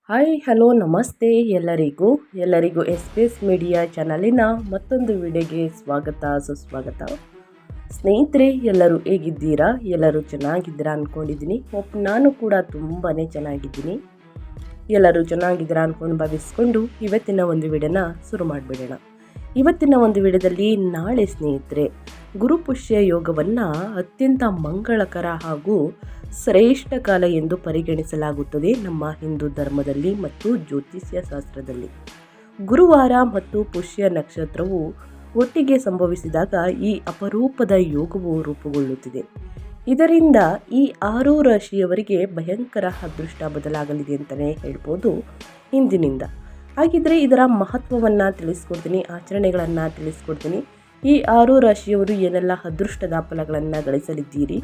Hi hello ನಮಸ್ತೆ ಎಲ್ಲರಿಗೂ S P S media ಚಾನಲಿನ ಮತ್ತೊಂದು ವಿಡಿಯೋಗೆ ಸುಸ್ವಾಗತ. ಸ್ನೇಹಿತರೆ, ಎಲ್ಲರೂ ಹೇಗಿದ್ದೀರಾ? ಎಲ್ಲರೂ ಚೆನ್ನಾಗಿದ್ದೀರಾ ಅಂದ್ಕೊಂಡಿದ್ದೀನಿ. ನಾನು ಕೂಡ ತುಂಬಾ ಚೆನ್ನಾಗಿದ್ದೀನಿ. ಎಲ್ಲರೂ ಚೆನ್ನಾಗಿದ್ದೀರಾ ಅಂದ್ಕೊಂಡು ಭಾವಿಸ್ಕೊಂಡು ಇವತ್ತಿನ ಒಂದು ವಿಡಿಯೋನ ಶುರು ಮಾಡಿಬಿಡೋಣ. ಇವತ್ತಿನ ಒಂದು ವಿಡಿಯೋದಲ್ಲಿ ನಾಳೆ ಸ್ನೇಹಿತರೆ ಗುರುಪುಷ್ಯ ಯೋಗವನ್ನು ಅತ್ಯಂತ ಮಂಗಳಕರ ಹಾಗೂ ಶ್ರೇಷ್ಠ ಕಾಲ ಎಂದು ಪರಿಗಣಿಸಲಾಗುತ್ತದೆ ನಮ್ಮ ಹಿಂದೂ ಧರ್ಮದಲ್ಲಿ ಮತ್ತು ಜ್ಯೋತಿಷ್ಯ ಶಾಸ್ತ್ರದಲ್ಲಿ. ಗುರುವಾರ ಮತ್ತು ಪುಷ್ಯ ನಕ್ಷತ್ರವು ಒಟ್ಟಿಗೆ ಸಂಭವಿಸಿದಾಗ ಈ ಅಪರೂಪದ ಯೋಗವು ರೂಪುಗೊಳ್ಳುತ್ತಿದೆ. ಇದರಿಂದ ಈ 6 ರಾಶಿಯವರಿಗೆ ಭಯಂಕರ ಅದೃಷ್ಟ ಬದಲಾಗಲಿದೆ ಅಂತಲೇ ಹೇಳ್ಬೋದು ಇಂದಿನಿಂದ. ಹಾಗಿದ್ರೆ ಇದರ ಮಹತ್ವವನ್ನು ತಿಳಿಸ್ಕೊಡ್ತೀನಿ, ಆಚರಣೆಗಳನ್ನು ತಿಳಿಸ್ಕೊಡ್ತೀನಿ. ಈ 6 ರಾಶಿಯವರು ಏನೆಲ್ಲ ಅದೃಷ್ಟದ ಫಲಗಳನ್ನು ಗಳಿಸಲಿದ್ದೀರಿ,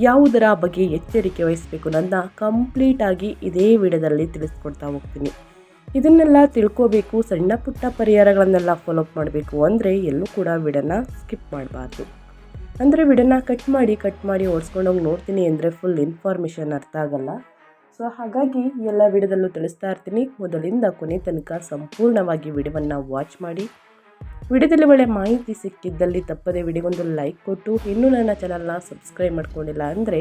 ಯಾವುದರ ಬಗ್ಗೆ ಎಚ್ಚರಿಕೆ ವಹಿಸಬೇಕು ಅನ್ನೋದನ್ನ ಕಂಪ್ಲೀಟಾಗಿ ಇದೇ ವಿಡಿಯೋದಲ್ಲಿ ತಿಳಿಸ್ಕೊಡ್ತಾ ಹೋಗ್ತೀನಿ. ಇದನ್ನೆಲ್ಲ ತಿಳ್ಕೋಬೇಕು, ಸಣ್ಣ ಪುಟ್ಟ ಪರಿಹಾರಗಳನ್ನೆಲ್ಲ ಫಾಲೋಅಪ್ ಮಾಡಬೇಕು ಅಂದರೆ ಎಲ್ಲೂ ಕೂಡ ವಿಡಿಯೋನ ಸ್ಕಿಪ್ ಮಾಡಬಾರ್ದು. ಅಂದರೆ ವಿಡಿಯೋನ ಕಟ್ ಮಾಡಿ ಓಡಿಸ್ಕೊಂಡೋಗಿ ನೋಡ್ತೀನಿ ಅಂದರೆ ಫುಲ್ ಇನ್ಫಾರ್ಮೇಷನ್ ಅರ್ಥ ಆಗಲ್ಲ. ಸೊ ಹಾಗಾಗಿ ಎಲ್ಲ ವಿಡಿಯೋದಲ್ಲೂ ತಿಳಿಸ್ತಾ ಇರ್ತೀನಿ. ಮೊದಲಿಂದ ಕೊನೆ ತನಕ ಸಂಪೂರ್ಣವಾಗಿ ವಿಡಿಯೋವನ್ನು ವಾಚ್ ಮಾಡಿ. ವಿಡಿಯೋದಲ್ಲಿ ಒಳ್ಳೆ ಮಾಹಿತಿ ಸಿಕ್ಕಿದ್ದಲ್ಲಿ ತಪ್ಪದೆ ವಿಡಿಯೋಗೊಂದು ಲೈಕ್ ಕೊಟ್ಟು, ಇನ್ನೂ ನನ್ನ ಚಾನಲ್ನ ಸಬ್ಸ್ಕ್ರೈಬ್ ಮಾಡ್ಕೊಂಡಿಲ್ಲ ಅಂದರೆ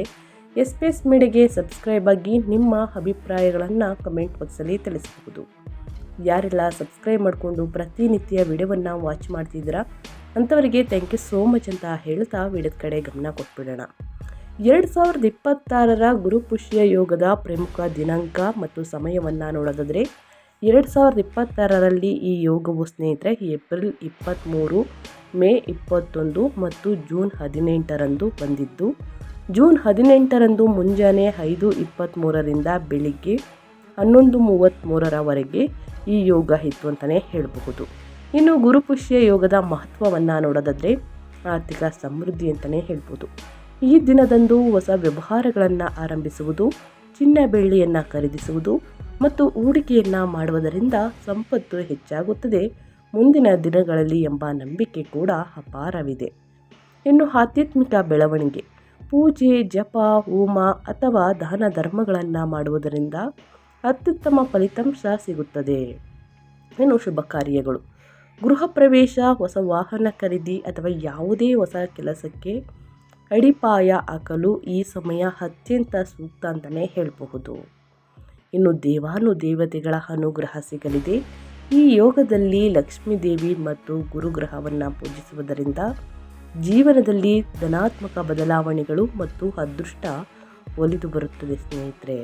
ಎಸ್ ಪಿ ಎಸ್ ಮೀಡಿಯಾಗೆ ಸಬ್ಸ್ಕ್ರೈಬ್ ಆಗಿ ನಿಮ್ಮ ಅಭಿಪ್ರಾಯಗಳನ್ನು ಕಮೆಂಟ್ ಬಾಕ್ಸಲ್ಲಿ ತಿಳಿಸಬಹುದು. ಯಾರೆಲ್ಲ ಸಬ್ಸ್ಕ್ರೈಬ್ ಮಾಡಿಕೊಂಡು ಪ್ರತಿನಿತ್ಯ ವಿಡಿಯೋವನ್ನು ವಾಚ್ ಮಾಡ್ತಿದ್ದೀರಾ ಅಂಥವರಿಗೆ ಥ್ಯಾಂಕ್ ಯು ಸೋ ಮಚ್ ಅಂತ ಹೇಳ್ತಾ ವಿಡಿಯೋದ ಕಡೆ ಗಮನ ಕೊಟ್ಬಿಡೋಣ. 2026ರ ಗುರುಪುಷ್ಯ ಯೋಗದ ಪ್ರಮುಖ ದಿನಾಂಕ ಮತ್ತು ಸಮಯವನ್ನು ನೋಡೋದಾದರೆ 2026ರಲ್ಲಿ ಈ ಯೋಗವು ಸ್ನೇಹಿತರೆ ಏಪ್ರಿಲ್ 23, ಮೇ 21 ಮತ್ತು ಜೂನ್ 18ರಂದು ಬಂದಿದ್ದು, ಜೂನ್ 18ರಂದು ಮುಂಜಾನೆ 5:23ರಿಂದ ಬೆಳಿಗ್ಗೆ 11:33ರವರೆಗೆ ಈ ಯೋಗ ಇತ್ತು ಅಂತಲೇ ಹೇಳಬಹುದು. ಇನ್ನು ಗುರುಪುಷ್ಯ ಯೋಗದ ಮಹತ್ವವನ್ನು ನೋಡೋದಾದರೆ ಆರ್ಥಿಕ ಸಮೃದ್ಧಿ ಅಂತಲೇ ಹೇಳ್ಬೋದು. ಈ ದಿನದಂದು ಹೊಸ ವ್ಯವಹಾರಗಳನ್ನು ಆರಂಭಿಸುವುದು, ಚಿನ್ನ ಬೆಳ್ಳಿಯನ್ನು ಖರೀದಿಸುವುದು ಮತ್ತು ಹೂಡಿಕೆಯನ್ನು ಮಾಡುವುದರಿಂದ ಸಂಪತ್ತು ಹೆಚ್ಚಾಗುತ್ತದೆ ಮುಂದಿನ ದಿನಗಳಲ್ಲಿ ಎಂಬ ನಂಬಿಕೆ ಕೂಡ ಅಪಾರವಿದೆ. ಇನ್ನು ಆಧ್ಯಾತ್ಮಿಕ ಬೆಳವಣಿಗೆ, ಪೂಜೆ, ಜಪ, ಹೋಮ ಅಥವಾ ದಾನ ಧರ್ಮಗಳನ್ನು ಮಾಡುವುದರಿಂದ ಅತ್ಯುತ್ತಮ ಫಲಿತಾಂಶ ಸಿಗುತ್ತದೆ. ಇನ್ನು ಶುಭ ಕಾರ್ಯಗಳು, ಗೃಹ ಪ್ರವೇಶ, ಹೊಸ ವಾಹನ ಖರೀದಿ ಅಥವಾ ಯಾವುದೇ ಹೊಸ ಕೆಲಸಕ್ಕೆ ಅಡಿಪಾಯ ಹಾಕಲು ಈ ಸಮಯ ಅತ್ಯಂತ ಸೂಕ್ತ ಅಂತಲೇ ಹೇಳಬಹುದು. ಇನ್ನು ದೇವಾನುದೇವತೆಗಳ ಅನುಗ್ರಹ ಸಿಗಲಿದೆ. ಈ ಯೋಗದಲ್ಲಿ ಲಕ್ಷ್ಮೀ ದೇವಿ ಮತ್ತು ಗುರುಗ್ರಹವನ್ನು ಪೂಜಿಸುವುದರಿಂದ ಜೀವನದಲ್ಲಿ ಧನಾತ್ಮಕ ಬದಲಾವಣೆಗಳು ಮತ್ತು ಅದೃಷ್ಟ ಒಲಿದು ಬರುತ್ತದೆ ಸ್ನೇಹಿತರೆ.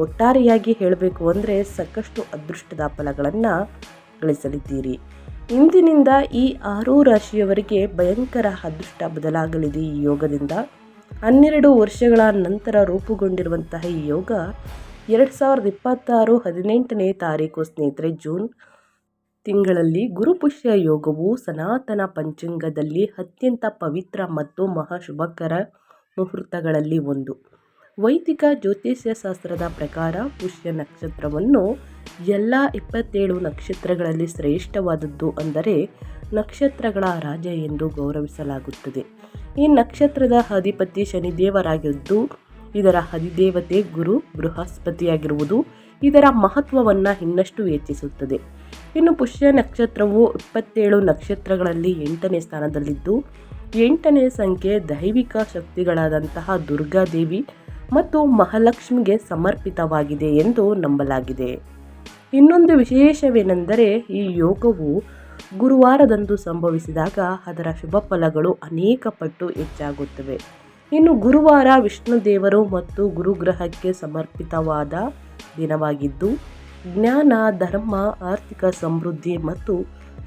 ಒಟ್ಟಾರೆಯಾಗಿ ಹೇಳಬೇಕು ಅಂದರೆ ಸಾಕಷ್ಟು ಅದೃಷ್ಟದ ಫಲಗಳನ್ನು ಗಳಿಸಲಿದ್ದೀರಿ. ಇಂದಿನಿಂದ ಈ 6 ರಾಶಿಯವರಿಗೆ ಭಯಂಕರ ಅದೃಷ್ಟ ಬದಲಾಗಲಿದೆ ಈ ಯೋಗದಿಂದ. 12 ವರ್ಷಗಳ ನಂತರ ರೂಪುಗೊಂಡಿರುವಂತಹ ಈ ಯೋಗ 2026 18ನೇ ತಾರೀಕು ಸ್ನೇಹಿತರೆ ಜೂನ್ ತಿಂಗಳಲ್ಲಿ ಗುರುಪುಷ್ಯ ಯೋಗವು ಸನಾತನ ಪಂಚಾಂಗದಲ್ಲಿ ಅತ್ಯಂತ ಪವಿತ್ರ ಮತ್ತು ಮಹಾಶುಭಕರ ಮುಹೂರ್ತಗಳಲ್ಲಿ ಒಂದು. ವೈದಿಕ ಜ್ಯೋತಿಷ್ಯ ಶಾಸ್ತ್ರದ ಪ್ರಕಾರ ಪುಷ್ಯ ನಕ್ಷತ್ರವನ್ನು ಎಲ್ಲ 27 ನಕ್ಷತ್ರಗಳಲ್ಲಿ ಶ್ರೇಷ್ಠವಾದದ್ದು, ಅಂದರೆ ನಕ್ಷತ್ರಗಳ ರಾಜ ಎಂದು ಗೌರವಿಸಲಾಗುತ್ತದೆ. ಈ ನಕ್ಷತ್ರದ ಅಧಿಪತಿ ಶನಿದೇವರಾಗಿದ್ದು ಇದರ ಅಧಿದೇವತೆ ಗುರು ಬೃಹಸ್ಪತಿಯಾಗಿರುವುದು ಇದರ ಮಹತ್ವವನ್ನು ಇನ್ನಷ್ಟು ಹೆಚ್ಚಿಸುತ್ತದೆ. ಇನ್ನು ಪುಷ್ಯ ನಕ್ಷತ್ರವು 27 ನಕ್ಷತ್ರಗಳಲ್ಲಿ 8ನೇ ಸ್ಥಾನದಲ್ಲಿದ್ದು, 8ನೇ ಸಂಖ್ಯೆ ದೈವಿಕ ಶಕ್ತಿಗಳಾದಂತಹ ದುರ್ಗಾದೇವಿ ಮತ್ತು ಮಹಾಲಕ್ಷ್ಮಿಗೆ ಸಮರ್ಪಿತವಾಗಿದೆ ಎಂದು ನಂಬಲಾಗಿದೆ. ಇನ್ನೊಂದು ವಿಶೇಷವೇನೆಂದರೆ ಈ ಯೋಗವು ಗುರುವಾರದಂದು ಸಂಭವಿಸಿದಾಗ ಅದರ ಶುಭ ಫಲಗಳು ಅನೇಕ ಪಟ್ಟು ಹೆಚ್ಚಾಗುತ್ತವೆ. ಇನ್ನು ಗುರುವಾರ ವಿಷ್ಣು ದೇವರು ಮತ್ತು ಗುರುಗ್ರಹಕ್ಕೆ ಸಮರ್ಪಿತವಾದ ದಿನವಾಗಿದ್ದು ಜ್ಞಾನ, ಧರ್ಮ, ಆರ್ಥಿಕ ಸಮೃದ್ಧಿ ಮತ್ತು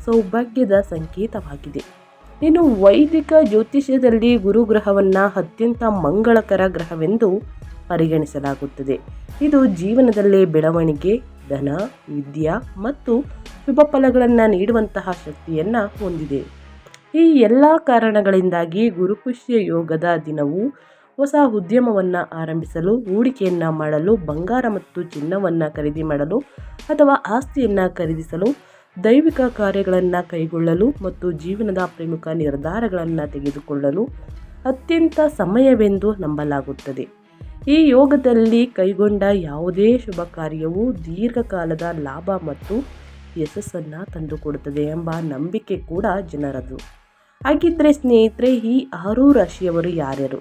ಸೌಭಾಗ್ಯದ ಸಂಕೇತವಾಗಿದೆ. ಇನ್ನು ವೈದಿಕ ಜ್ಯೋತಿಷ್ಯದಲ್ಲಿ ಗುರುಗ್ರಹವನ್ನು ಅತ್ಯಂತ ಮಂಗಳಕರ ಗ್ರಹವೆಂದು ಪರಿಗಣಿಸಲಾಗುತ್ತದೆ. ಇದು ಜೀವನದಲ್ಲೇ ಬೆಳವಣಿಗೆ, ಧನ, ವಿದ್ಯೆ ಮತ್ತು ಶುಭ ಫಲಗಳನ್ನು ನೀಡುವಂತಹ ಶಕ್ತಿಯನ್ನು ಹೊಂದಿದೆ. ಈ ಎಲ್ಲ ಕಾರಣಗಳಿಂದಾಗಿ ಗುರುಪುಷ್ಯ ಯೋಗದ ದಿನವು ಹೊಸ ಉದ್ಯಮವನ್ನು ಆರಂಭಿಸಲು, ಹೂಡಿಕೆಯನ್ನು ಮಾಡಲು, ಬಂಗಾರ ಮತ್ತು ಚಿನ್ನವನ್ನು ಖರೀದಿ ಮಾಡಲು ಅಥವಾ ಆಸ್ತಿಯನ್ನು ಖರೀದಿಸಲು, ದೈವಿಕ ಕಾರ್ಯಗಳನ್ನು ಕೈಗೊಳ್ಳಲು ಮತ್ತು ಜೀವನದ ಪ್ರಮುಖ ನಿರ್ಧಾರಗಳನ್ನು ತೆಗೆದುಕೊಳ್ಳಲು ಅತ್ಯಂತ ಸಮಯವೆಂದು ನಂಬಲಾಗುತ್ತದೆ. ಈ ಯೋಗದಲ್ಲಿ ಕೈಗೊಂಡ ಯಾವುದೇ ಶುಭ ಕಾರ್ಯವೂ ದೀರ್ಘಕಾಲದ ಲಾಭ ಮತ್ತು ಯಶಸ್ಸನ್ನು ತಂದುಕೊಡುತ್ತದೆ ಎಂಬ ನಂಬಿಕೆ ಕೂಡ ಜನರದು. ಹಾಗಿದ್ದರೆ ಸ್ನೇಹಿತರೆ, ಈ 6 ರಾಶಿಯವರು ಯಾರ್ಯಾರು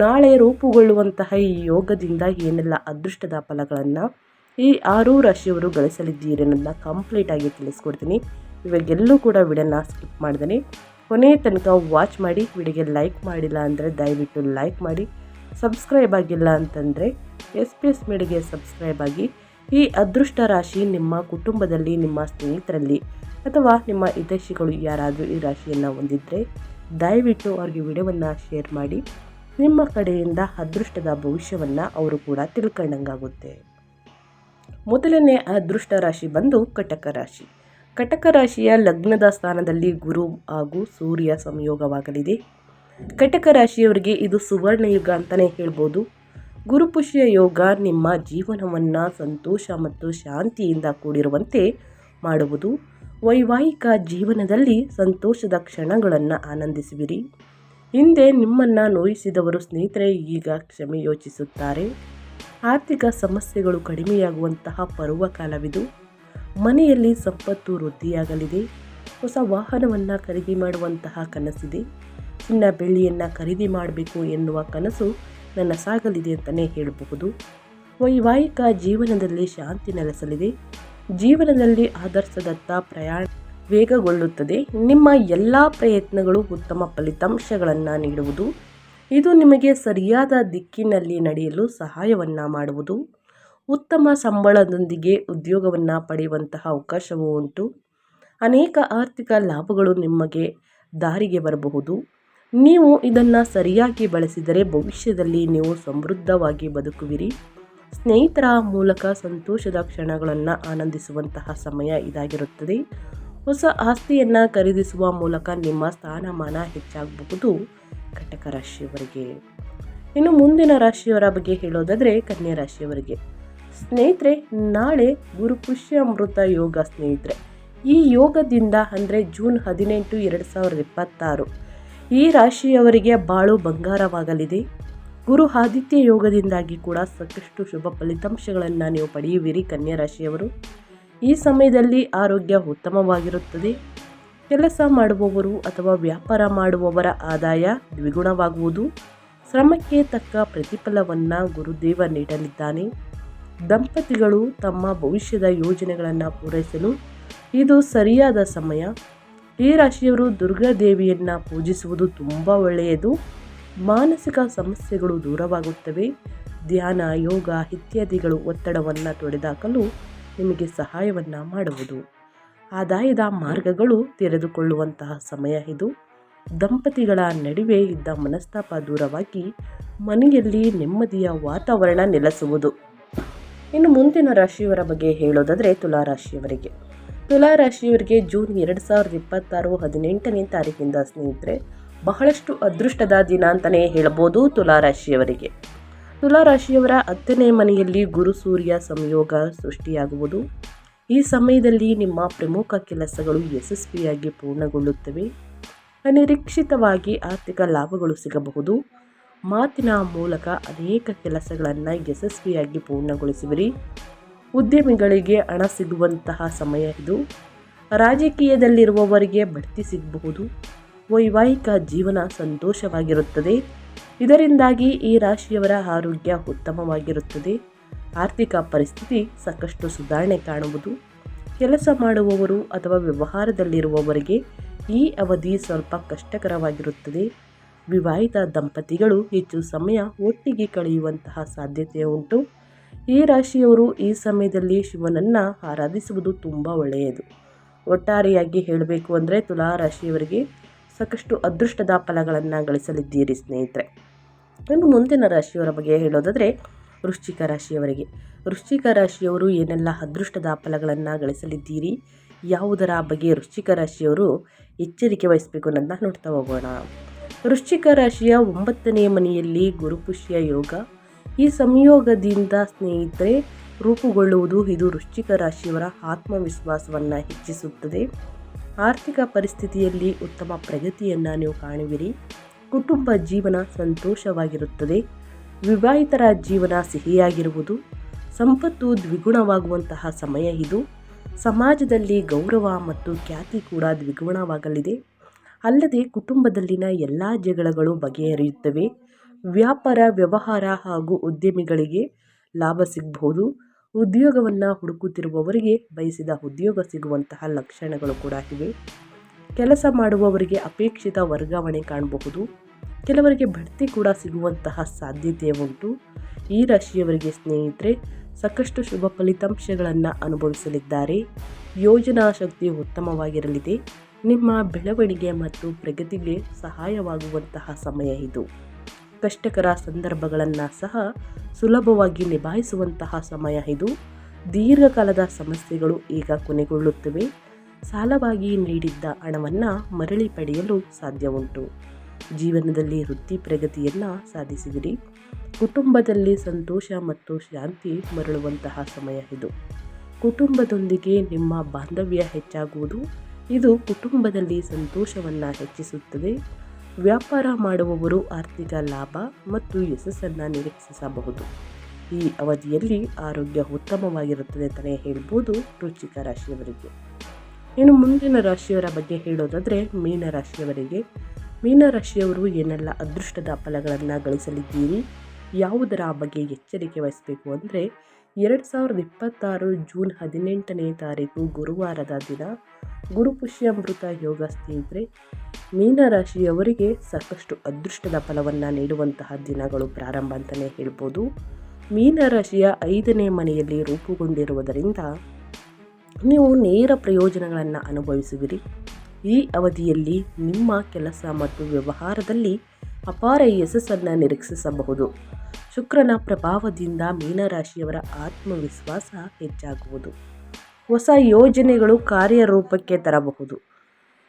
ನಾಳೆ ರೂಪುಗೊಳ್ಳುವಂತಹ ಈ ಯೋಗದಿಂದ ಏನೆಲ್ಲ ಅದೃಷ್ಟದ ಫಲಗಳನ್ನು ಈ 6 ರಾಶಿಯವರು ಗಳಿಸಲಿದ್ದೀರಿ ಅನ್ನೋದನ್ನ ಕಂಪ್ಲೀಟಾಗಿ ತಿಳಿಸ್ಕೊಡ್ತೀನಿ. ಇವಾಗೆಲ್ಲೂ ಕೂಡ ವಿಡಿಯೋನ ಸ್ಕಿಪ್ ಮಾಡಿದ್ದೀನಿ ಕೊನೆಯ ತನಕ ವಾಚ್ ಮಾಡಿ. ವಿಡಿಯೋಗೆ ಲೈಕ್ ಮಾಡಿಲ್ಲ ಅಂದರೆ ದಯವಿಟ್ಟು ಲೈಕ್ ಮಾಡಿ. ಸಬ್ಸ್ಕ್ರೈಬ್ ಆಗಿಲ್ಲ ಅಂತಂದರೆ SPS ಮೀಡಿಯಾಗೆ ಸಬ್ಸ್ಕ್ರೈಬ್ ಆಗಿ. ಈ ಅದೃಷ್ಟ ರಾಶಿ ನಿಮ್ಮ ಕುಟುಂಬದಲ್ಲಿ, ನಿಮ್ಮ ಸ್ನೇಹಿತರಲ್ಲಿ ಅಥವಾ ನಿಮ್ಮ ಹಿತೈಷಿಗಳು ಯಾರಾದರೂ ಈ ರಾಶಿಯನ್ನು ಹೊಂದಿದ್ದರೆ ದಯವಿಟ್ಟು ಅವ್ರಿಗೆ ವಿಡಿಯೋವನ್ನು ಶೇರ್ ಮಾಡಿ. ನಿಮ್ಮ ಕಡೆಯಿಂದ ಅದೃಷ್ಟದ ಭವಿಷ್ಯವನ್ನು ಅವರು ಕೂಡ ತಿಳ್ಕೊಂಡಂಗಾಗುತ್ತೆ. ಮೊದಲನೇ ಅದೃಷ್ಟ ರಾಶಿ ಬಂದು ಕಟಕ ರಾಶಿ. ಕಟಕ ರಾಶಿಯ ಲಗ್ನದ ಸ್ಥಾನದಲ್ಲಿ ಗುರು ಹಾಗೂ ಸೂರ್ಯ ಸಂಯೋಗವಾಗಲಿದೆ. ಕಟಕ ರಾಶಿಯವರಿಗೆ ಇದು ಸುವರ್ಣ ಯುಗ ಅಂತಲೇ ಹೇಳ್ಬೋದು. ಗುರುಪುಷ್ಯ ಯೋಗ ನಿಮ್ಮ ಜೀವನವನ್ನು ಸಂತೋಷ ಮತ್ತು ಶಾಂತಿಯಿಂದ ಕೂಡಿರುವಂತೆ ಮಾಡುವುದು. ವೈವಾಹಿಕ ಜೀವನದಲ್ಲಿ ಸಂತೋಷದ ಕ್ಷಣಗಳನ್ನು ಆನಂದಿಸುವಿರಿ. ಹಿಂದೆ ನಿಮ್ಮನ್ನು ನೋಯಿಸಿದವರು ಸ್ನೇಹಿತರೆ ಈಗ ಕ್ಷಮೆ ಯೋಚಿಸುತ್ತಾರೆ. ಆರ್ಥಿಕ ಸಮಸ್ಯೆಗಳು ಕಡಿಮೆಯಾಗುವಂತಹ ಪರ್ವಕಾಲವಿದು. ಮನೆಯಲ್ಲಿ ಸಂಪತ್ತು ವೃದ್ಧಿಯಾಗಲಿದೆ. ಹೊಸ ವಾಹನವನ್ನು ಖರೀದಿ ಮಾಡುವಂತಹ ಕನಸಿದೆ. ಚಿನ್ನ ಬೆಳ್ಳಿಯನ್ನು ಖರೀದಿ ಮಾಡಬೇಕು ಎನ್ನುವ ಕನಸು ನನಸಾಗಲಿದೆ ಅಂತಲೇ ಹೇಳಬಹುದು. ವೈವಾಹಿಕ ಜೀವನದಲ್ಲಿ ಶಾಂತಿ ನೆಲೆಸಲಿದೆ. ಜೀವನದಲ್ಲಿ ಆದರ್ಶದತ್ತ ಪ್ರಯಾಣ ವೇಗಗೊಳ್ಳುತ್ತದೆ. ನಿಮ್ಮ ಎಲ್ಲ ಪ್ರಯತ್ನಗಳು ಉತ್ತಮ ಫಲಿತಾಂಶಗಳನ್ನು ನೀಡುವುದು. ಇದು ನಿಮಗೆ ಸರಿಯಾದ ದಿಕ್ಕಿನಲ್ಲಿ ನಡೆಯಲು ಸಹಾಯವನ್ನು ಮಾಡುವುದು. ಉತ್ತಮ ಸಂಬಳದೊಂದಿಗೆ ಉದ್ಯೋಗವನ್ನು ಪಡೆಯುವಂತಹ ಅವಕಾಶವೂ ಉಂಟು. ಅನೇಕ ಆರ್ಥಿಕ ಲಾಭಗಳು ನಿಮಗೆ ದಾರಿಗೆ ಬರಬಹುದು. ನೀವು ಇದನ್ನು ಸರಿಯಾಗಿ ಬಳಸಿದರೆ ಭವಿಷ್ಯದಲ್ಲಿ ನೀವು ಸಮೃದ್ಧವಾಗಿ ಬದುಕುವಿರಿ. ಸ್ನೇಹಿತರ ಮೂಲಕ ಸಂತೋಷದ ಕ್ಷಣಗಳನ್ನು ಆನಂದಿಸುವಂತಹ ಸಮಯ ಇದಾಗಿರುತ್ತದೆ. ಹೊಸ ಆಸ್ತಿಯನ್ನು ಖರೀದಿಸುವ ಮೂಲಕ ನಿಮ್ಮ ಸ್ಥಾನಮಾನ ಹೆಚ್ಚಾಗಬಹುದು ಕಟಕ ರಾಶಿಯವರಿಗೆ. ಇನ್ನು ಮುಂದಿನ ರಾಶಿಯವರ ಬಗ್ಗೆ ಹೇಳೋದಾದರೆ ಕನ್ಯಾ ರಾಶಿಯವರಿಗೆ. ಸ್ನೇಹಿತರೆ, ನಾಳೆ ಗುರುಪುಷ್ಯ ಅಮೃತ ಯೋಗ ಸ್ನೇಹಿತರೆ. ಈ ಯೋಗದಿಂದ ಅಂದರೆ ಜೂನ್ 18, 2026 ಈ ರಾಶಿಯವರಿಗೆ ಬಾಳು ಬಂಗಾರವಾಗಲಿದೆ. ಗುರು ಆದಿತ್ಯ ಯೋಗದಿಂದಾಗಿ ಕೂಡ ಸಾಕಷ್ಟು ಶುಭ ಫಲಿತಾಂಶಗಳನ್ನು ನೀವು ಪಡೆಯುವಿರಿ ಕನ್ಯಾ ರಾಶಿಯವರು. ಈ ಸಮಯದಲ್ಲಿ ಆರೋಗ್ಯ ಉತ್ತಮವಾಗಿರುತ್ತದೆ. ಕೆಲಸ ಮಾಡುವವರು ಅಥವಾ ವ್ಯಾಪಾರ ಮಾಡುವವರ ಆದಾಯ ದ್ವಿಗುಣವಾಗುವುದು. ಶ್ರಮಕ್ಕೆ ತಕ್ಕ ಪ್ರತಿಫಲವನ್ನು ಗುರುದೇವ ನೀಡಲಿದ್ದಾನೆ. ದಂಪತಿಗಳು ತಮ್ಮ ಭವಿಷ್ಯದ ಯೋಜನೆಗಳನ್ನು ಪೂರೈಸಲು ಇದು ಸರಿಯಾದ ಸಮಯ. ಈ ರಾಶಿಯವರು ದುರ್ಗಾದೇವಿಯನ್ನು ಪೂಜಿಸುವುದು ತುಂಬ ಒಳ್ಳೆಯದು. ಮಾನಸಿಕ ಸಮಸ್ಯೆಗಳು ದೂರವಾಗುತ್ತವೆ. ಧ್ಯಾನ, ಯೋಗ ಇತ್ಯಾದಿಗಳು ಒತ್ತಡವನ್ನು ತೊಡೆದುಹಾಕಲು ನಿಮಗೆ ಸಹಾಯವನ್ನು ಮಾಡುವುದು. ಆದಾಯದ ಮಾರ್ಗಗಳು ತೆರೆದುಕೊಳ್ಳುವಂತಹ ಸಮಯ ಇದು. ದಂಪತಿಗಳ ನಡುವೆ ಇದ್ದ ಮನಸ್ತಾಪ ದೂರವಾಗಿ ಮನೆಯಲ್ಲಿ ನೆಮ್ಮದಿಯ ವಾತಾವರಣ ನೆಲೆಸುವುದು. ಇನ್ನು ಮುಂದಿನ ರಾಶಿಯವರ ಬಗ್ಗೆ ಹೇಳೋದಾದರೆ ತುಲಾರಾಶಿಯವರಿಗೆ. ತುಲಾರಾಶಿಯವರಿಗೆ ಜೂನ್ 2026 18ನೇ ತಾರೀಕಿಂದ ಸ್ನೇಹಿತರೆ ಬಹಳಷ್ಟು ಅದೃಷ್ಟದ ದಿನ ಅಂತಲೇ ಹೇಳಬಹುದು. ತುಲಾರಾಶಿಯವರಿಗೆ ತುಲಾರಾಶಿಯವರ 10ನೇ ಮನೆಯಲ್ಲಿ ಗುರು ಸೂರ್ಯ ಸಂಯೋಗ ಸೃಷ್ಟಿಯಾಗುವುದು. ಈ ಸಮಯದಲ್ಲಿ ನಿಮ್ಮ ಪ್ರಮುಖ ಕೆಲಸಗಳು ಯಶಸ್ವಿಯಾಗಿ ಪೂರ್ಣಗೊಳ್ಳುತ್ತವೆ. ಅನಿರೀಕ್ಷಿತವಾಗಿ ಆರ್ಥಿಕ ಲಾಭಗಳು ಸಿಗಬಹುದು. ಮಾತಿನ ಮೂಲಕ ಅನೇಕ ಕೆಲಸಗಳನ್ನು ಯಶಸ್ವಿಯಾಗಿ ಪೂರ್ಣಗೊಳಿಸುವಿರಿ. ಉದ್ಯಮಿಗಳಿಗೆ ಹಣ ಸಿಗುವಂತಹ ಸಮಯ ಇದು. ರಾಜಕೀಯದಲ್ಲಿರುವವರಿಗೆ ಬಡ್ತಿ ಸಿಗಬಹುದು. ವೈವಾಹಿಕ ಜೀವನ ಸಂತೋಷವಾಗಿರುತ್ತದೆ. ಇದರಿಂದಾಗಿ ಈ ರಾಶಿಯವರ ಆರೋಗ್ಯ ಉತ್ತಮವಾಗಿರುತ್ತದೆ. ಆರ್ಥಿಕ ಪರಿಸ್ಥಿತಿ ಸಾಕಷ್ಟು ಸುಧಾರಣೆ ಕಾಣುವುದು. ಕೆಲಸ ಮಾಡುವವರು ಅಥವಾ ವ್ಯವಹಾರದಲ್ಲಿರುವವರಿಗೆ ಈ ಅವಧಿ ಸ್ವಲ್ಪ ಕಷ್ಟಕರವಾಗಿರುತ್ತದೆ. ವಿವಾಹಿತ ದಂಪತಿಗಳು ಹೆಚ್ಚು ಸಮಯ ಒಟ್ಟಿಗೆ ಕಳೆಯುವಂತಹ ಸಾಧ್ಯತೆ ಉಂಟು. ಈ ರಾಶಿಯವರು ಈ ಸಮಯದಲ್ಲಿ ಶಿವನನ್ನು ಆರಾಧಿಸುವುದು ತುಂಬ ಒಳ್ಳೆಯದು. ಒಟ್ಟಾರೆಯಾಗಿ ಹೇಳಬೇಕು ಅಂದರೆ ತುಲಾ ರಾಶಿಯವರಿಗೆ ಸಾಕಷ್ಟು ಅದೃಷ್ಟದ ಫಲಗಳನ್ನು ಗಳಿಸಲಿದ್ದೀರಿ ಸ್ನೇಹಿತರೆ. ಇನ್ನು ಮುಂದಿನ ರಾಶಿಯವರ ಬಗ್ಗೆ ಹೇಳೋದಾದರೆ ವೃಶ್ಚಿಕ ರಾಶಿಯವರಿಗೆ. ವೃಶ್ಚಿಕ ರಾಶಿಯವರು ಏನೆಲ್ಲ ಅದೃಷ್ಟದ ಫಲಗಳನ್ನು ಗಳಿಸಲಿದ್ದೀರಿ, ಯಾವುದರ ಬಗ್ಗೆ ವೃಶ್ಚಿಕ ರಾಶಿಯವರು ಎಚ್ಚರಿಕೆ ವಹಿಸಬೇಕು ಅನ್ನೋದನ್ನ ನೋಡ್ತಾ ಹೋಗೋಣ. ವೃಶ್ಚಿಕ ರಾಶಿಯ 9ನೇ ಮನೆಯಲ್ಲಿ ಗುರುಪುಷ್ಯ ಯೋಗ. ಈ ಸಂಯೋಗದಿಂದ ಸ್ನೇಹಿತರೆ ರೂಪುಗೊಳ್ಳುವುದು. ಇದು ವೃಶ್ಚಿಕ ರಾಶಿಯವರ ಆತ್ಮವಿಶ್ವಾಸವನ್ನು ಹೆಚ್ಚಿಸುತ್ತದೆ. ಆರ್ಥಿಕ ಪರಿಸ್ಥಿತಿಯಲ್ಲಿ ಉತ್ತಮ ಪ್ರಗತಿಯನ್ನು ನೀವು ಕಾಣುವಿರಿ. ಕುಟುಂಬ ಜೀವನ ಸಂತೋಷವಾಗಿರುತ್ತದೆ. ವಿವಾಹಿತರ ಜೀವನ ಸಿಹಿಯಾಗಿರುವುದು, ಸಂಪತ್ತು ದ್ವಿಗುಣವಾಗುವಂತಹ ಸಮಯ ಇದು. ಸಮಾಜದಲ್ಲಿ ಗೌರವ ಮತ್ತು ಖ್ಯಾತಿ ಕೂಡ ದ್ವಿಗುಣವಾಗಲಿದೆ. ಅಲ್ಲದೆ ಕುಟುಂಬದಲ್ಲಿನ ಎಲ್ಲ ಜಗಳಗಳು ಬಗೆಹರಿಯುತ್ತವೆ. ವ್ಯಾಪಾರ ವ್ಯವಹಾರ ಹಾಗೂ ಉದ್ಯಮಿಗಳಿಗೆ ಲಾಭ ಸಿಗಬಹುದು. ಉದ್ಯೋಗವನ್ನು ಹುಡುಕುತ್ತಿರುವವರಿಗೆ ಬಯಸಿದ ಉದ್ಯೋಗ ಸಿಗುವಂತಹ ಲಕ್ಷಣಗಳು ಕೂಡ ಇವೆ. ಕೆಲಸ ಮಾಡುವವರಿಗೆ ಅಪೇಕ್ಷಿತ ವರ್ಗಾವಣೆ ಕಾಣಬಹುದು. ಕೆಲವರಿಗೆ ಬಡ್ತಿ ಕೂಡ ಸಿಗುವಂತಹ ಸಾಧ್ಯತೆ ಉಂಟು. ಈ ರಾಶಿಯವರಿಗೆ ಸ್ನೇಹಿತರೆ ಸಾಕಷ್ಟು ಶುಭ ಫಲಿತಾಂಶಗಳನ್ನು ಅನುಭವಿಸಲಿದ್ದಾರೆ. ಯೋಜನಾ ಶಕ್ತಿ ಉತ್ತಮವಾಗಿರಲಿದೆ. ನಿಮ್ಮ ಬೆಳವಣಿಗೆ ಮತ್ತು ಪ್ರಗತಿಗೆ ಸಹಾಯವಾಗುವಂತಹ ಸಮಯ ಇದು. ಕಷ್ಟಕರ ಸಂದರ್ಭಗಳನ್ನು ಸಹ ಸುಲಭವಾಗಿ ನಿಭಾಯಿಸುವಂತಹ ಸಮಯ ಇದು. ದೀರ್ಘಕಾಲದ ಸಮಸ್ಯೆಗಳು ಈಗ ಕೊನೆಗೊಳ್ಳುತ್ತವೆ. ಸಾಲವಾಗಿ ನೀಡಿದ್ದ ಹಣವನ್ನು ಮರಳಿ ಪಡೆಯಲು ಸಾಧ್ಯ ಉಂಟು. ಜೀವನದಲ್ಲಿ ವೃತ್ತಿ ಪ್ರಗತಿಯನ್ನು ಸಾಧಿಸುವಿರಿ. ಕುಟುಂಬದಲ್ಲಿ ಸಂತೋಷ ಮತ್ತು ಶಾಂತಿ ಮರಳುವಂತಹ ಸಮಯ ಇದು. ಕುಟುಂಬದೊಂದಿಗೆ ನಿಮ್ಮ ಬಾಂಧವ್ಯ ಹೆಚ್ಚಾಗುವುದು. ಇದು ಕುಟುಂಬದಲ್ಲಿ ಸಂತೋಷವನ್ನು ಹೆಚ್ಚಿಸುತ್ತದೆ. ವ್ಯಾಪಾರ ಮಾಡುವವರು ಆರ್ಥಿಕ ಲಾಭ ಮತ್ತು ಯಶಸ್ಸನ್ನು ನಿರೀಕ್ಷಿಸಬಹುದು. ಈ ಅವಧಿಯಲ್ಲಿ ಆರೋಗ್ಯ ಉತ್ತಮವಾಗಿರುತ್ತದೆ ಅಂತಲೇ ಹೇಳ್ಬೋದು ವೃಶ್ಚಿಕ ರಾಶಿಯವರಿಗೆ. ಇನ್ನು ಮುಂದಿನ ರಾಶಿಯವರ ಬಗ್ಗೆ ಹೇಳೋದಾದರೆ ಮೀನರಾಶಿಯವರಿಗೆ. ಮೀನರಾಶಿಯವರು ಏನೆಲ್ಲ ಅದೃಷ್ಟದ ಫಲಗಳನ್ನು ಗಳಿಸಲಿದ್ದೀರಿ, ಯಾವುದರ ಬಗ್ಗೆ ಎಚ್ಚರಿಕೆ ವಹಿಸಬೇಕು ಅಂದರೆ 2026 ಜೂನ್ 18ನೇ ತಾರೀಕು ಗುರುವಾರದ ದಿನ ಗುರುಪುಷ್ಯಾಮೃತ ಯೋಗ ಸ್ನೇಹಿತರೆ ಮೀನರಾಶಿಯವರಿಗೆ ಸಾಕಷ್ಟು ಅದೃಷ್ಟದ ಫಲವನ್ನು ನೀಡುವಂತಹ ದಿನಗಳು ಪ್ರಾರಂಭ ಅಂತಲೇ ಹೇಳ್ಬೋದು. ಮೀನರಾಶಿಯ 5ನೇ ಮನೆಯಲ್ಲಿ ರೂಪುಗೊಂಡಿರುವುದರಿಂದ ನೀವು ನೇರ ಪ್ರಯೋಜನಗಳನ್ನು ಅನುಭವಿಸುವಿರಿ. ಈ ಅವಧಿಯಲ್ಲಿ ನಿಮ್ಮ ಕೆಲಸ ಮತ್ತು ವ್ಯವಹಾರದಲ್ಲಿ ಅಪಾರ ಯಶಸ್ಸನ್ನು ನಿರೀಕ್ಷಿಸಬಹುದು. ಶುಕ್ರನ ಪ್ರಭಾವದಿಂದ ಮೀನರಾಶಿಯವರ ಆತ್ಮವಿಶ್ವಾಸ ಹೆಚ್ಚಾಗುವುದು. ಹೊಸ ಯೋಜನೆಗಳು ಕಾರ್ಯರೂಪಕ್ಕೆ ತರಬಹುದು.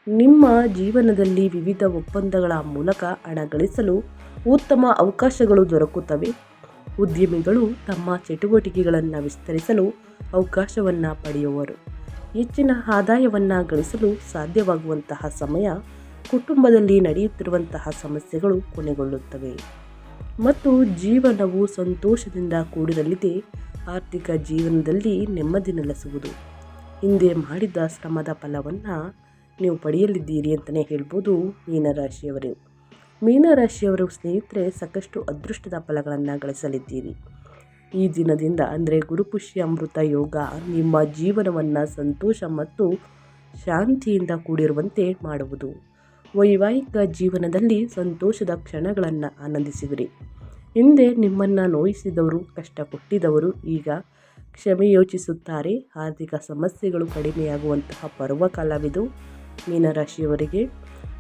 ನಿಮ್ಮ ಜೀವನದಲ್ಲಿ ವಿವಿಧ ಒಪ್ಪಂದಗಳ ಮೂಲಕ ಹಣ ಗಳಿಸಲು ಉತ್ತಮ ಅವಕಾಶಗಳು ದೊರಕುತ್ತವೆ. ಉದ್ಯಮಿಗಳು ತಮ್ಮ ಚಟುವಟಿಕೆಗಳನ್ನು ವಿಸ್ತರಿಸಲು ಅವಕಾಶವನ್ನು ಪಡೆಯುವರು. ಹೆಚ್ಚಿನ ಆದಾಯವನ್ನು ಗಳಿಸಲು ಸಾಧ್ಯವಾಗುವಂತಹ ಸಮಯ. ಕುಟುಂಬದಲ್ಲಿ ನಡೆಯುತ್ತಿರುವಂತಹ ಸಮಸ್ಯೆಗಳು ಕೊನೆಗೊಳ್ಳುತ್ತವೆ ಮತ್ತು ಜೀವನವು ಸಂತೋಷದಿಂದ ಕೂಡಿರಲಿದೆ. ಆರ್ಥಿಕ ಜೀವನದಲ್ಲಿ ನೆಮ್ಮದಿ ನೆಲೆಸುವುದು. ಹಿಂದೆ ಮಾಡಿದ ಶ್ರಮದ ಫಲವನ್ನು ನೀವು ಪಡೆಯಲಿದ್ದೀರಿ ಅಂತಲೇ ಹೇಳ್ಬೋದು ಮೀನರಾಶಿಯವರು. ಮೀನರಾಶಿಯವರು ಸ್ನೇಹಿತರೆ ಸಾಕಷ್ಟು ಅದೃಷ್ಟದ ಫಲಗಳನ್ನು ಗಳಿಸಲಿದ್ದೀರಿ. ಈ ದಿನದಿಂದ ಅಂದರೆ ಗುರುಪುಷ್ಯ ಅಮೃತ ಯೋಗ ನಿಮ್ಮ ಜೀವನವನ್ನು ಸಂತೋಷ ಮತ್ತು ಶಾಂತಿಯಿಂದ ಕೂಡಿರುವಂತೆ ಮಾಡುವುದು. ವೈವಾಹಿಕ ಜೀವನದಲ್ಲಿ ಸಂತೋಷದ ಕ್ಷಣಗಳನ್ನು ಆನಂದಿಸುವಿರಿ. ಹಿಂದೆ ನಿಮ್ಮನ್ನು ನೋಯಿಸಿದವರು, ಕಷ್ಟ ಕೊಟ್ಟಿದ್ದವರು ಈಗ ಕ್ಷಮೆ ಯೋಚಿಸುತ್ತಾರೆ. ಆರ್ಥಿಕ ಸಮಸ್ಯೆಗಳು ಕಡಿಮೆಯಾಗುವಂತಹ ಪರ್ವಕಾಲವಿದು. ಮೀನರಾಶಿಯವರಿಗೆ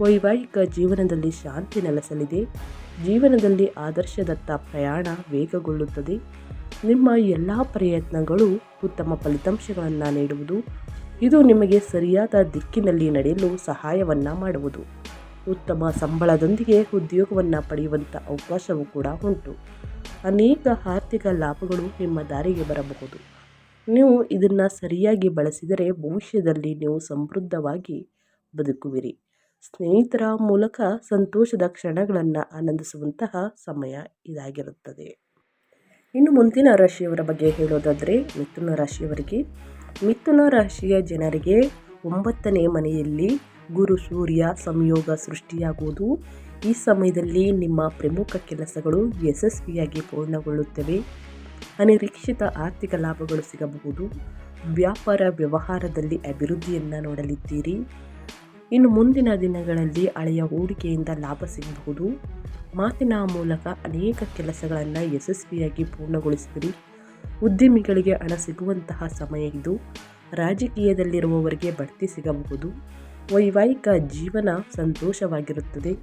ವೈವಾಹಿಕ ಜೀವನದಲ್ಲಿ ಶಾಂತಿ ನೆಲೆಸಲಿದೆ. ಜೀವನದಲ್ಲಿ ಆದರ್ಶದತ್ತ ಪ್ರಯಾಣ ವೇಗಗೊಳ್ಳುತ್ತದೆ. ನಿಮ್ಮ ಎಲ್ಲ ಪ್ರಯತ್ನಗಳು ಉತ್ತಮ ಫಲಿತಾಂಶಗಳನ್ನು ನೀಡುವುದು. ಇದು ನಿಮಗೆ ಸರಿಯಾದ ದಿಕ್ಕಿನಲ್ಲಿ ನಡೆಯಲು ಸಹಾಯವನ್ನು ಮಾಡುವುದು. ಉತ್ತಮ ಸಂಬಳದೊಂದಿಗೆ ಉದ್ಯೋಗವನ್ನು ಪಡೆಯುವಂಥ ಅವಕಾಶವೂ ಕೂಡ ಉಂಟು. ಅನೇಕ ಆರ್ಥಿಕ ಲಾಭಗಳು ನಿಮ್ಮ ದಾರಿಗೆ ಬರಬಹುದು. ನೀವು ಇದನ್ನು ಸರಿಯಾಗಿ ಬಳಸಿದರೆ ಭವಿಷ್ಯದಲ್ಲಿ ನೀವು ಸಮೃದ್ಧವಾಗಿ ಬದುಕುವಿರಿ. ಸ್ನೇಹಿತರ ಮೂಲಕ ಸಂತೋಷದ ಕ್ಷಣಗಳನ್ನು ಆನಂದಿಸುವಂತಹ ಸಮಯ ಇದಾಗಿರುತ್ತದೆ. ಇನ್ನು ಮುಂದಿನ ರಾಶಿಯವರ ಬಗ್ಗೆ ಹೇಳೋದಾದರೆ ಮಿಥುನ ರಾಶಿಯವರಿಗೆ. ಮಿಥುನ ರಾಶಿಯ ಜನರಿಗೆ 9ನೇ ಮನೆಯಲ್ಲಿ ಗುರು ಸೂರ್ಯ ಸಂಯೋಗ ಸೃಷ್ಟಿಯಾಗುವುದು. ಈ ಸಮಯದಲ್ಲಿ ನಿಮ್ಮ ಪ್ರಮುಖ ಕೆಲಸಗಳು ಯಶಸ್ವಿಯಾಗಿ ಪೂರ್ಣಗೊಳ್ಳುತ್ತವೆ. ಅನಿರೀಕ್ಷಿತ ಆರ್ಥಿಕ ಲಾಭಗಳು ಸಿಗಬಹುದು. ವ್ಯಾಪಾರ ವ್ಯವಹಾರದಲ್ಲಿ ಅಭಿವೃದ್ಧಿಯನ್ನು ನೋಡಲಿದ್ದೀರಿ. ಇನ್ನು ಮುಂದಿನ ದಿನಗಳಲ್ಲಿ ಹಳೆಯ ಹೂಡಿಕೆಯಿಂದ ಲಾಭ ಸಿಗಬಹುದು. ಮಾತಿನ ಮೂಲಕ ಅನೇಕ ಕೆಲಸಗಳನ್ನು ಯಶಸ್ವಿಯಾಗಿ ಪೂರ್ಣಗೊಳಿಸಿದಿರಿ. ಉದ್ಯಮಿಗಳಿಗೆ ಹಣ ಸಿಗುವಂತಹ ಸಮಯ ಇದು. ರಾಜಕೀಯದಲ್ಲಿರುವವರಿಗೆ ಬಡ್ತಿ ಸಿಗಬಹುದು. ವೈವಾಹಿಕ ಜೀವನ ಸಂತೋಷವಾಗಿರುತ್ತದೆ.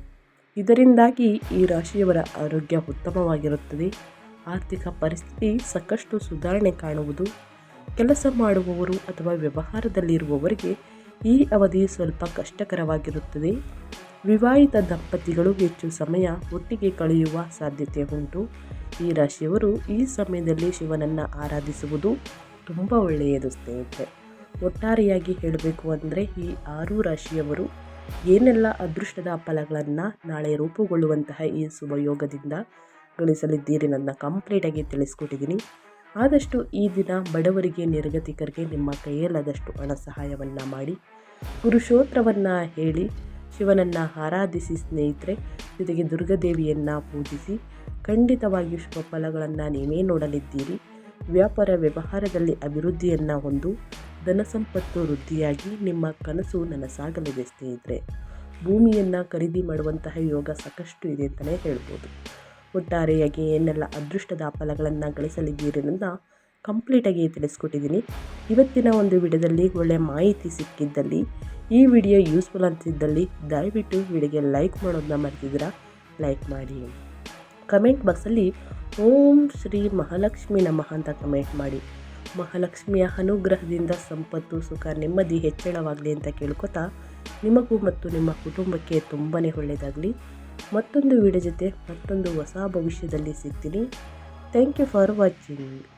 ಇದರಿಂದಾಗಿ ಈ ರಾಶಿಯವರ ಆರೋಗ್ಯ ಉತ್ತಮವಾಗಿರುತ್ತದೆ. ಆರ್ಥಿಕ ಪರಿಸ್ಥಿತಿ ಸಾಕಷ್ಟು ಸುಧಾರಣೆ ಕಾಣುವುದು. ಕೆಲಸ ಮಾಡುವವರು ಅಥವಾ ವ್ಯವಹಾರದಲ್ಲಿರುವವರಿಗೆ ಈ ಅವಧಿ ಸ್ವಲ್ಪ ಕಷ್ಟಕರವಾಗಿರುತ್ತದೆ. ವಿವಾಹಿತ ದಂಪತಿಗಳು ಹೆಚ್ಚು ಸಮಯ ಒಟ್ಟಿಗೆ ಕಳೆಯುವ ಸಾಧ್ಯತೆ ಉಂಟು. ಈ ರಾಶಿಯವರು ಈ ಸಮಯದಲ್ಲಿ ಶಿವನನ್ನು ಆರಾಧಿಸುವುದು ತುಂಬ ಒಳ್ಳೆಯದು ಸ್ನೇಹಿತರೆ. ಒಟ್ಟಾರೆಯಾಗಿ ಹೇಳಬೇಕು ಅಂದರೆ ಈ 6 ರಾಶಿಯವರು ಏನೆಲ್ಲ ಅದೃಷ್ಟದ ಫಲಗಳನ್ನು ನಾಳೆ ರೂಪುಗೊಳ್ಳುವಂತಹ ಈ ಶುಭಯೋಗದಿಂದ ಗಳಿಸಲಿದ್ದೀರಿ ನನ್ನ ಕಂಪ್ಲೀಟಾಗಿ ತಿಳಿಸ್ಕೊಟ್ಟಿದ್ದೀನಿ. ಆದಷ್ಟು ಈ ದಿನ ಬಡವರಿಗೆ, ನಿರ್ಗತಿಕರಿಗೆ ನಿಮ್ಮ ಕೈಯಲ್ಲಾದಷ್ಟು ಹಣ ಸಹಾಯವನ್ನು ಮಾಡಿ, ಪುರುಷೋತ್ತರವನ್ನು ಹೇಳಿ, ಶಿವನನ್ನು ಆರಾಧಿಸಿ ಸ್ನೇಹಿತರೆ. ಜೊತೆಗೆ ದುರ್ಗಾದೇವಿಯನ್ನು ಪೂಜಿಸಿ. ಖಂಡಿತವಾಗಿಯೂ ಶುಭ ಫಲಗಳನ್ನು ನೀವೇ ನೋಡಲಿದ್ದೀರಿ. ವ್ಯಾಪಾರ ವ್ಯವಹಾರದಲ್ಲಿ ಅಭಿವೃದ್ಧಿಯನ್ನು ಹೊಂದು ಧನ ಸಂಪತ್ತು ವೃದ್ಧಿಯಾಗಿ ನಿಮ್ಮ ಕನಸು ನನಸಾಗಲಿದೆ ಸ್ನೇಹಿತರೆ. ಭೂಮಿಯನ್ನು ಖರೀದಿ ಮಾಡುವಂತಹ ಯೋಗ ಸಾಕಷ್ಟು ಇದೆ ಅಂತಲೇ ಹೇಳ್ಬೋದು. ಒಟ್ಟಾರೆಯಾಗಿ ಏನೆಲ್ಲ ಅದೃಷ್ಟದ ಫಲಗಳನ್ನು ಗಳಿಸಲಿದ್ದೀರಿ ಅಂತ ಕಂಪ್ಲೀಟಾಗಿ ತಿಳಿಸ್ಕೊಟ್ಟಿದ್ದೀನಿ. ಇವತ್ತಿನ ಒಂದು ವಿಡಿಯೋದಲ್ಲಿ ಒಳ್ಳೆಯ ಮಾಹಿತಿ ಸಿಕ್ಕಿದ್ದಲ್ಲಿ, ಈ ವಿಡಿಯೋ ಯೂಸ್ಫುಲ್ ಅಂತಿದ್ದಲ್ಲಿ ದಯವಿಟ್ಟು ವಿಡಿಯೋಗೆ ಲೈಕ್ ಮಾಡೋದನ್ನ ಮರ್ತಿದ್ದೀರಾ, ಲೈಕ್ ಮಾಡಿ. ಕಮೆಂಟ್ ಬಾಕ್ಸಲ್ಲಿ ಓಂ ಶ್ರೀ ಮಹಾಲಕ್ಷ್ಮಿ ನಮಃ ಅಂತ ಕಮೆಂಟ್ ಮಾಡಿ. ಮಹಾಲಕ್ಷ್ಮಿಯ ಅನುಗ್ರಹದಿಂದ ಸಂಪತ್ತು, ಸುಖ, ನೆಮ್ಮದಿ ಹೆಚ್ಚಳವಾಗಲಿ ಅಂತ ಕೇಳ್ಕೊತಾ ನಿಮಗೂ ಮತ್ತು ನಿಮ್ಮ ಕುಟುಂಬಕ್ಕೆ ತುಂಬಾ ಒಳ್ಳೆಯದಾಗಲಿ. ಮತ್ತೊಂದು ವಿಡಿಯೋ ಜೊತೆ ಮತ್ತೊಂದು ಹೊಸ ಭವಿಷ್ಯದಲ್ಲಿ ಸಿಗ್ತೀನಿ. Thank you for watching.